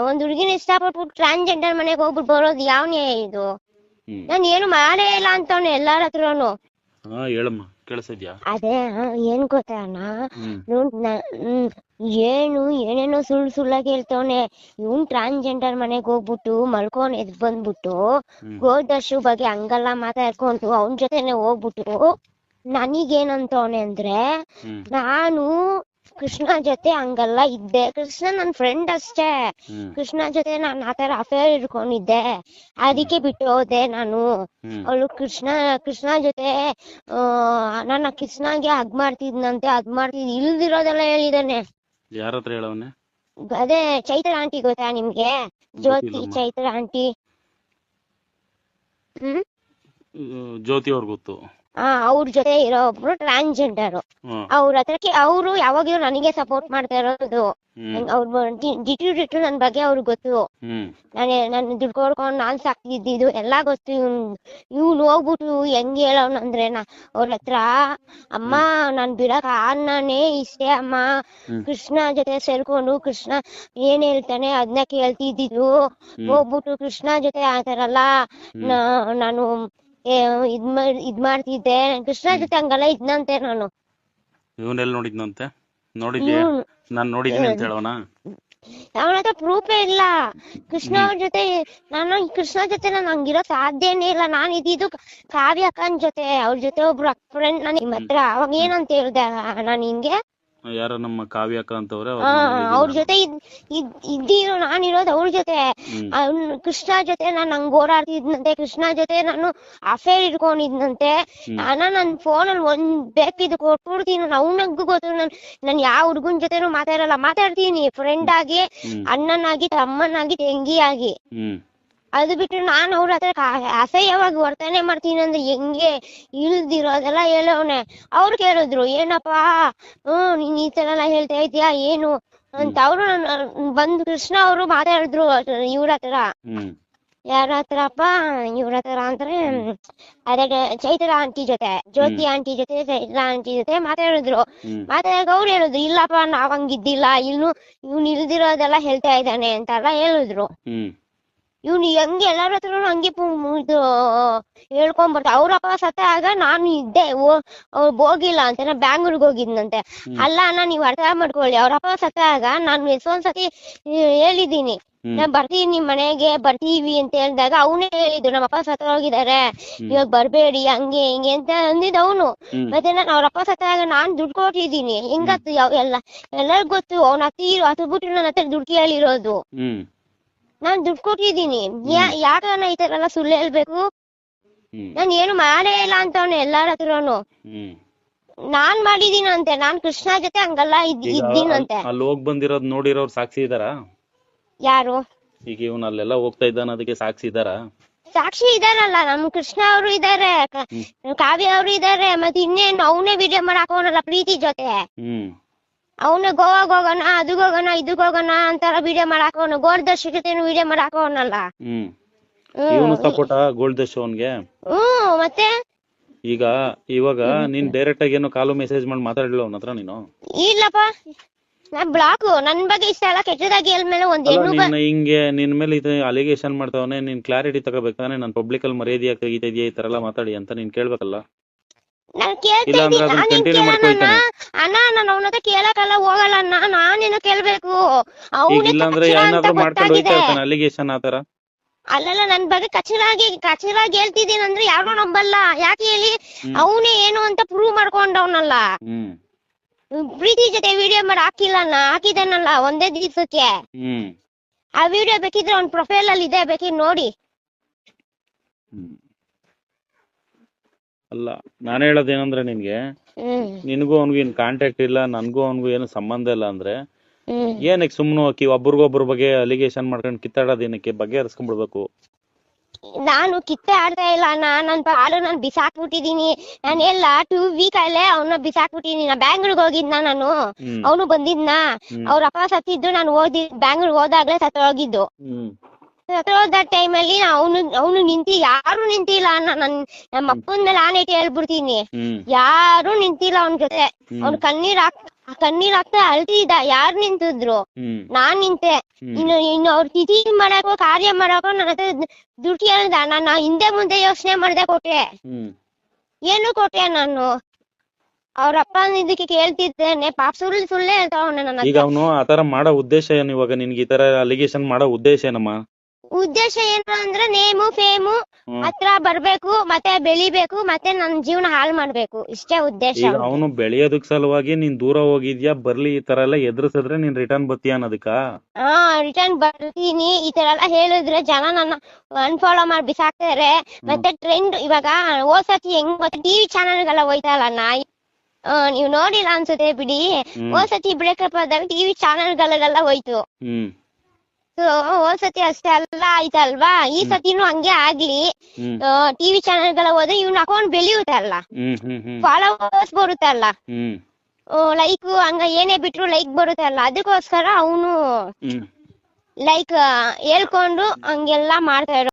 ಒಂದ್ ಹುಡುಗಿನ ಇಷ್ಟಪಟ್ಬಿಟ್ಟು ಟ್ರಾನ್ಸ್ಜೆಂಡರ್ ಮನೆಗೆ ಹೋಗ್ಬಿಟ್ಟು ಬರೋದು ಯಾವ ನ್ಯಾಯ ಇದು? ನಾನು ಏನು ಮಾಡೇ ಇಲ್ಲ ಅಂತವ್ನೆ ಎಲ್ಲಾರ ಹತ್ರನು. ಹೇಳಮ್ಮ ಕೇಳಿಸಿದ್ಯಾ? ಅದೇ ಏನ್ ಗೊತ್ತಾನ, ಏನೇನೋ ಸುಳ್ಳಾಗಿ ಹೇಳ್ತವನೆ. ಇವ್ನ್ ಟ್ರಾನ್ಸ್ಜೆಂಡರ್ ಮನೆಗ್ ಹೋಗ್ಬಿಟ್ಟು ಮಲ್ಕೊಂಡ್ ಎದ್ ಬಂದ್ಬಿಟ್ಟು ಗೋದರ್ಶು ಬಗ್ಗೆ ಹಂಗಲ್ಲ ಮಾತಾಡ್ಕೊಂಡು ಅವನ್ ಜೊತೆನೆ ಹೋಗ್ಬಿಟ್ಟು ನನಗೇನಂತವನೆ ಅಂದ್ರೆ, ನಾನು ಕೃಷ್ಣ ಜೊತೆ ಹಂಗಲ್ಲ ಇದ್ದೆ, ಕೃಷ್ಣ ನನ್ ಫ್ರೆಂಡ್ ಅಷ್ಟೇ, ಕೃಷ್ಣ ಜೊತೆ ನಾನು ಆತರ ಅಫೇರ್ ಇಟ್ಕೊಂಡಿದ್ದೆ, ಅದಕ್ಕೆ ಬಿಟ್ಟು ಹೋದೆ ನಾನು. ಅವಳು ಕೃಷ್ಣ ಜೊತೆ ನನ್ನ ಕೃಷ್ಣಗೆ ಹಗ್ ಮಾಡ್ತಿದ್ನಂತೆ, ಇಲ್ದಿರೋದೆಲ್ಲ ಹೇಳಿದಾನೆ. ಯಾರತ್ರ ಹೇಳವನೆ? ಅದೇ ಚೈತ್ರ ಆಂಟಿ ಗೊತ್ತಾ ನಿಮ್ಗೆ? ಜ್ಯೋತಿ ಚೈತ್ರ ಆಂಟಿ. ಜ್ಯೋತಿ ಅವ್ರ ಗೊತ್ತು. ಅವ್ರ ಜೊತೆ ಇರೋ ಒಬ್ರು ಟ್ರಾನ್ಸ್ಜೆಂಡರ್. ಅವ್ರ ಹತ್ರಕ್ಕೆ ಅವ್ರು ಯಾವಾಗ್ಲೂ ನನಗೆ ಸಪೋರ್ಟ್ ಮಾಡ್ತಾ ಇರೋದು. ಅವ್ರು ಡಿಟು ನನ್ ಬಗ್ಗೆ ಅವ್ರಿಗೆ ಗೊತ್ತು. ನಾನು ದುಡ್ಡು ಕೊಡ್ಕೊಂಡು ನಾನ್ ಸಾಕ್ತಿದ್ದು ಎಲ್ಲಾ ಗೊತ್ತು. ಇವ್ನು ಹೋಗ್ಬಿಟ್ಟು ಹೆಂಗ್ ಹೇಳೋನಂದ್ರೆ ಅವ್ರ ಹತ್ರ, ಅಮ್ಮ ನಾನ್ ಬಿಡಕ್ ನಾನೇ ಇಷ್ಟೇ ಅಮ್ಮ, ಕೃಷ್ಣ ಜೊತೆ ಸೇರ್ಕೊಂಡು ಕೃಷ್ಣ ಏನ್ ಹೇಳ್ತಾನೆ ಅದನ್ನ ಕೇಳ್ತಿದ್ದು, ಹೋಗ್ಬಿಟ್ಟು ಕೃಷ್ಣ ಜೊತೆ ಆತರಲ್ಲ ನಾನು ಇದ್ ಮಾಡ್ತಿದ್ದೆ, ಕೃಷ್ಣ ಜೊತೆ ಹಂಗಲ್ಲ ಇದ್ನಂತೆ ನಾನು. ಇವನೆಲ್ಲ ನೋಡಿದ್ನಂತೆ? ನೋಡಿದ್ಯಾ? ನಾನ್ ನೋಡಿದ್ದೀನಿ ಅಂತ ಹೇಳೋಣ. ಅವನ ಹತ್ರ ಪ್ರೂಫೇ ಇಲ್ಲ. ಕೃಷ್ಣ ಜೊತೆ ನಾನು ಹಂಗಿರೋ ಸಾಧ್ಯನೇ ಇಲ್ಲ. ನಾನು ಇದ್ದಿದ್ದು ಕಾವ್ಯ ಅಕ್ಕನ್ ಜೊತೆ, ಅವ್ರ ಜೊತೆ ಒಬ್ರು ಫ್ರೆಂಡ್ ನಾನು ನಿಮ್ಮ ಹತ್ರ. ಅವಾಗ ಏನಂತ ಹೇಳ್ದೆ ನಾನು ಹಿಂಗೆ, ಯಾರ ನಮ್ಮ ಕಾವ್ಯ ಅಕ್ಕ ಅಂತವ್ರೆ, ಅವ್ರ ಜೊತೆ ಇದ್ದಿರೋ ನಾನಿರೋದು ಅವ್ರ ಜೊತೆ. ಕೃಷ್ಣ ಜೊತೆ ನಾನು ಹಂಗ್ ಓಡಾಡ್ತಿದ್ನಂತೆ, ಕೃಷ್ಣ ಜೊತೆ ನಾನು ಅಫೇರ್ ಇಟ್ಕೊಂಡಿದ್ನಂತೆ. ನನ್ ಫೋನಲ್ಲಿ ಒಂದ್ ಬೇಕಿದ್ದು ಕೊಟ್ಬಿಡ್ತೀನಿ. ಅವನಗೂ ಗೊತ್ತು ನಾನು ಯಾವ ಹುಡ್ಗನ್ ಜೊತೆನೂ ಮಾತಾಡ್ತೀನಿ, ಫ್ರೆಂಡ್ ಆಗಿ, ಅಣ್ಣನಾಗಿ, ತಮ್ಮನಾಗಿ, ತಂಗಿಯಾಗಿ. ಅದು ಬಿಟ್ಟು ನಾನು ಅವ್ರ ಹತ್ರ ಅಸಹ್ಯವಾಗಿ ವರ್ತನೆ ಮಾಡ್ತೀನಿ ಅಂದ್ರೆ ಹೆಂಗೆ? ಇಲ್ದಿರೋದೆಲ್ಲ ಹೇಳೋನೆ. ಅವ್ರು ಕೇಳಿದ್ರು, ಏನಪ್ಪಾ ನೀನ್ ಈ ತರ ಎಲ್ಲ ಹೇಳ್ತಾ ಇದೀಯಾ ಏನು ಅಂತ. ಅವ್ರು ಬಂದು ಕೃಷ್ಣ ಅವರು ಮಾತಾಡಿದ್ರು ಇವ್ರ ಹತ್ರ. ಯಾರ ಹತ್ರಪ್ಪ? ಇವ್ರ ಹತ್ರ ಅಂದ್ರೆ ಅದೇ ಚೈತ್ರ ಆಂಟಿ ಜೊತೆ, ಜ್ಯೋತಿ ಆಂಟಿ ಜೊತೆ, ಚೈತ್ರ ಆಂಟಿ ಜೊತೆ ಮಾತಾಡಿದ್ರು. ಮಾತಾಡಕ್ ಅವ್ರು ಹೇಳಿದ್ರು, ಇಲ್ಲಪ್ಪ ನಾವ್ ಹಂಗಿದ್ದಿಲ್ಲ, ಇವ್ನು ಇಲ್ದಿರೋದೆಲ್ಲ ಹೇಳ್ತಾ ಇದ್ದಾನೆ ಅಂತೆಲ್ಲ ಹೇಳಿದ್ರು. ಇವ್ನು ಹೆಂಗೆ ಎಲ್ಲಾರ ಹತ್ರ ಹಂಗೆ ಇದು ಹೇಳ್ಕೊಂಡ್ಬರ್ತ. ಅವ್ರಪ್ಪ ಸತ್ತ ಆಗ ನಾನು ಇದ್ದೆ, ಹೋಗಿಲ್ಲ ಅಂತ, ನಾ ಬ್ಯಾಂಗ್ಳೂರ್ಗ್ ಹೋಗಿದ್ನಂತೆ. ಅಲ್ಲ ಅಣ್ಣ ನೀವ್ ಅರ್ಥ ಮಾಡ್ಕೊಳ್ಳಿ, ಅವ್ರಪ್ಪ ಸತ್ತ ಆಗ ನಾನು ಎಷ್ಟೊಂದ್ಸತಿ ಹೇಳಿದೀನಿ, ನಾನ್ ಬರ್ತೀನಿ ನಿಮ್ ಮನೆಗೆ ಬರ್ತೀವಿ ಅಂತ ಹೇಳಿದಾಗ ಅವನೇ ಹೇಳಿದ್ದು, ನಮ್ಮಪ್ಪ ಸತ್ತ ಹೋಗಿದಾರೆ ಇವಾಗ ಬರ್ಬೇಡಿ ಹಂಗೆ ಹಿಂಗೆ ಅಂತ ಅಂದಿದ್ ಅವನು. ಮತ್ತೆ ನಾನು ಅವ್ರಪ್ಪ ಸತ್ತ ಆಗ ನಾನ್ ದುಡ್ಡು ಕೊಟ್ಟಿದ್ದೀನಿ. ಹೆಂಗತ್ತು ಎಲ್ಲರಿಗೂ ಗೊತ್ತು, ಅವ್ನ ಹತ್ತು ಬಿಟ್ಟು ನನ್ನ ಹತ್ರ ದುಡ್ಡು ಕೇಳಿರೋದು. ನಾನ್ ದುಡ್ಡು ಕೊಟ್ಟಿದ್ದೀನಿ. ಯಾಕನ್ನ ಈ ತರ ಎಲ್ಲ ಸುಳ್ಳು ಹೇಳ್ಬೇಕು? ನಾನ್ ಏನು ಮಾಡೇ ಇಲ್ಲ ಅಂತವ್ನೆ ಎಲ್ಲಾರ ಹತ್ರನು. ನಾನ್ ಮಾಡಿದೀನಂತೆ, ನಾನ್ ಕೃಷ್ಣ ಜೊತೆ ಹಂಗಲ್ಲ ಇದ್ದೀನಂತೆ. ಅಲ್ಲಿ ಹೋಗ್ ಬಂದಿರೋದ್ ನೋಡಿರೋರು ಸಾಕ್ಷಿ ಇದಾರ? ಯಾರು? ಈಗ ಇವನ್ ಅಲ್ಲೆಲ್ಲ ಹೋಗ್ತಾ ಇದ್ದಾನ, ಅದಕ್ಕೆ ಸಾಕ್ಷಿ ಇದಾರ? ಸಾಕ್ಷಿ ಇದಾರಲ್ಲ, ನಮ್ ಕೃಷ್ಣ ಅವರು ಇದಾರೆ, ಕಾವ್ಯ ಅವರು ಇದಾರೆ. ಮತ್ತೆ ಇನ್ನೇನು ಅವನೇ ವಿಡಿಯೋ ಮಾಡಾಕೋನಲ್ಲ ಪ್ರೀತಿ ಜೊತೆ. ಅವನು ಗೋವಾಗ್ ಹೋಗೋಣ, ಅದಕ್ ಹೋಗೋಣ, ಇದಕ್ ಹೋಗೋಣ ಅಂತಾರ ವಿಡಿಯೋ ಮಾಡಾಕೋನು. ಗೋಲ್ದರ್ಶಕತೆನು ವಿಡಿಯೋ ಮಾಡಾಕೋನಲ್ಲ. ಸಪೋರ್ಟ ಗೋಲ್ದರ್ಶ್ ಅವನ್ಗೆ. ಮತ್ತೆ ಇವಾಗ ನೀನ್ ಡೈರೆಕ್ಟ್ ಆಗಿ ಏನು ಕಾಲು ಮೆಸೇಜ್ ಮಾಡಿ ಮಾತಾಡಿಲ್ಲ ಅವನ ಹತ್ರ ನೀನು? ಇಲ್ಲಪ್ಪ, ನಾನ್ ಬ್ಲಾಕ್. ನನ್ ಬಗ್ಗೆ ಇಷ್ಟ ಎಲ್ಲ ಕೆಟ್ಟದಾಗಿ ಹೇಳ್ಮೇಲೆ ಒಂದ್ ಹಿಂಗೆ ನಿನ್ ಮೇಲೆ ಅಲಿಗೇಷನ್ ಮಾಡ್ತಾವನೆ, ನೀನ್ ಕ್ಲಾರಿಟಿ ತಗೋಬೇಕಾನೆ. ನಾನ್ ಪಬ್ಲಿಕ್ ಅಲ್ಲಿ ಮರ್ಯಾದೆ ತೆಗಿತಾ ಇದೆಯಾ ಈ ತರ ಎಲ್ಲ ಮಾತಾಡಿ ಅಂತ ನೀನ್ ಕೇಳ್ಬೇಕಲ್ಲ. ಅಣ್ಣ ನಾನು ಅವನ ಹತ್ರ ಕೇಳಕಲ್ಲ, ಹೋಗಲ್ಲ ಅಣ್ಣ, ನಾನೇನು ಕೇಳ್ಬೇಕು. ಅಲಿಗೇಷನ್ ಆತರ ಅಲ್ಲಲ್ಲ, ನನ್ ಬಗ್ಗೆ ಕಚರಾಗಿ ಹೇಳ್ತಿದ್ದೀನಿ ಅಂದ್ರೆ ಯಾರು ನಂಬಲ್ಲ. ಯಾಕೆ ಹೇಳಿ? ಅವನೇ ಏನು ಅಂತ ಪ್ರೂವ್ ಮಾಡ್ಕೊಂಡವನಲ್ಲ. ಪ್ರೀತಿ ಜೊತೆ ವಿಡಿಯೋ ಮಾಡಿ ಹಾಕಿದಾನಲ್ಲ ಒಂದೇ ದಿವಸಕ್ಕೆ. ಆ ವಿಡಿಯೋ ಬೇಕಿದ್ರೆ ಅವ್ನ ಪ್ರೊಫೈಲ್ ಅಲ್ಲಿ ಇದೆ, ಬೇಕಿದ್ರೆ ನೋಡಿ. ಅಲ್ಲ, ನಾನು ಹೇಳೋದೇನಂದ್ರೆ ನಿನ್ಗೆ, ನಿನ್ಗೂ ಅವನ್ಗೂ ಏನ್ ಕಾಂಟ್ಯಾಕ್ಟ್ ಇಲ್ಲ, ನನ್ಗೂ ಅವನ್ಗೂ ಏನು ಸಂಬಂಧ ಇಲ್ಲ ಅಂದ್ರೆ ಏನಕ್ಕೆ ಸುಮ್ನೆ ಹಾಕಿ ಒಬ್ರಿಗೊಬ್ರ ಬಗ್ಗೆ ಅಲಿಗೇಷನ್ ಮಾಡ್ಕೊಂಡು ಕಿತ್ತಾಡೋದೇನಕ್ಕೆ? ಬಗೆಹರಿಸ್ಕೊಂಡ್ಬಿಡ್ಬೇಕು. ನಾನು ಕಿತ್ತೆ ಆಡ್ತಾ ಇಲ್ಲ ಅಣ್ಣ, ನನ್ ಪಾಲು ನಾನು ಬಿಸಾಕ್ಬಿಟ್ಟಿದೀನಿ. ನಾನು ಎಲ್ಲ 2 ವೀಕ್ ಅಲ್ಲೇ ಅವನ್ನ ಬಿಸಾಕ್ಬಿಟ್ಟಿದೀನಿ. ನಾ ಬ್ಯಾಂಗ್ಳೂರ್ಗ್ ಹೋಗಿದ್ನ, ನಾನು ಅವನು ಬಂದಿದ್ನ. ಅವ್ರ ಅಪ್ಪ ಸತ್ತಿದ್ದು ನಾನು ಬ್ಯಾಂಗ್ಳೂರ್ಗ್ ಹೋದಾಗ್ಲೇ ಸತ್ತೋಗಿದ್ದು. ಸತ್ತೋದ ಟೈಮಲ್ಲಿ ಅವನು ಯಾರು ನಿಂತಿಲ್ಲ ಅಣ್ಣ. ನಮ್ಮ ಅಪ್ಪನ ಮೇಲೆ ಆನೆ ಇಟ್ಟು ಹೇಳ್ಬಿಡ್ತೀನಿ, ಯಾರು ನಿಂತಿಲ್ಲ ಅವನ ಜೊತೆ. ಅವ್ನ ಕಣ್ಣೀರ್ ಆ ಕಣ್ಣೀರ್ ಹಾಕ್ತಾ ಅಳ್ತಿದ್ದ. ಯಾರ್ ನಿಂತಿದ್ರು? ಹ್ಮ್ ನಾನ್ ನಿಂತೆ. ಇನ್ನು ಅವ್ರ ತಿಥಿ ಮಾಡಕೋ ಕಾರ್ಯ ಮಾಡಕೋ ನನ್ನ ಹತ್ರ ದುಡ್ಡು ಕೇಳ್ದ. ನಾನು ಹಿಂದೆ ಮುಂದೆ ಯೋಚನೆ ಮಾಡ್ದೆ ಕೊಟ್ಟೆ. ಹ್ಮ್ ಏನು ಕೊಟ್ಟೆ ನಾನು? ಅವ್ರ ಅಪ್ಪ ಇದಕ್ಕೆ ಕೇಳ್ತಿದ್ದೇನೆ. ಪಾಪ ಸುಳ್ಳೆ ಹೇಳ್ತಾವನೆ ನನ್ನ ಈಗ ಅವನು ಆತರ ಮಾಡೋ ಉದ್ದೇಶ ಏನು? ಇವಾಗ ನಿನ್ಗೆ ಈ ತರ ಅಲಿಗೇಷನ್ ಮಾಡೋ ಉದ್ದೇಶ ಏನಮ್ಮ? ಉದ್ದೇಶ ಏನು ಅಂದ್ರೆ ನೇಮು ಫೇಮು ಹತ್ರ ಬರ್ಬೇಕು, ಮತ್ತೆ ಬೆಳಿಬೇಕು, ಮತ್ತೆ ನನ್ ಜೀವನ ಹಾಳು ಮಾಡ್ಬೇಕು, ಇಷ್ಟೇ ಉದ್ದೇಶ. ಈಗ ಅವನು ಬೆಳೆಯೋದಕ್ ಸಲುವಾಗಿ ನೀನ್ ದೂರ ಹೋಗಿದ್ಯಾ, ಬರ್ಲಿ ಈ ತರ ಎಲ್ಲ ಎದುರಿಸಿದ್ರೆ ನೀನ್ ರಿಟರ್ನ್ ಬರ್ತೀಯ ಅನ್ನೋದಕ್ಕ? ರಿಟರ್ನ್ ಬರ್ತೀನಿ ಈ ತರ ಎಲ್ಲ ಹೇಳಿದ್ರೆ ಜನ ನನ್ನ ಅನ್ಫಾಲೋ ಮಾಡಿ ಬಿಸಾಕ್ತಾರೆ. ಮತ್ತೆ ಟ್ರೆಂಡ್ ಇವಾಗ ಹೋದ್ಸತಿ ಹೆಂಗ್ ಟಿವಿ ಚಾನಲ್ಗೆಲ್ಲ ಹೋಯ್ತಲ್ಲ ನೀವ್ ನೋಡಿಲ್ಲ ಅನ್ಸುತ್ತೆ ಬಿಡಿ. ಹೋದ್ಸತಿ ಬ್ರೇಕಪ್ ಆದಾಗ ಟಿವಿ ಚಾನಲ್ಗಳಿಗೆಲ್ಲ ಹೋಯ್ತು. ಸೊ ಹೋದ್ಸತಿ ಅಷ್ಟೇ ಎಲ್ಲ ಆಯ್ತಲ್ವಾ, ಈ ಸತಿನೂ ಹಂಗೆ ಆಗ್ಲಿ. ಟಿವಿ ಚಾನಲ್ಗಳ ಹೋದ್ರೆ ಇವ್ನ ಅಕೌಂಟ್ ಬೆಳೆಯುತ್ತಲ್ಲ, ಫಾಲೋವರ್ಸ್ ಬರುತ್ತಲ್ಲ, ಲೈಕ್ ಹಂಗ ಏನೇ ಬಿಟ್ರು ಲೈಕ್ ಬರುತ್ತಲ್ಲ, ಅದಕ್ಕೋಸ್ಕರ ಅವನು ಲೈಕ್ ಹೇಳ್ಕೊಂಡು ಹಂಗೆಲ್ಲಾ ಮಾಡ್ತಾ ಇರೋ.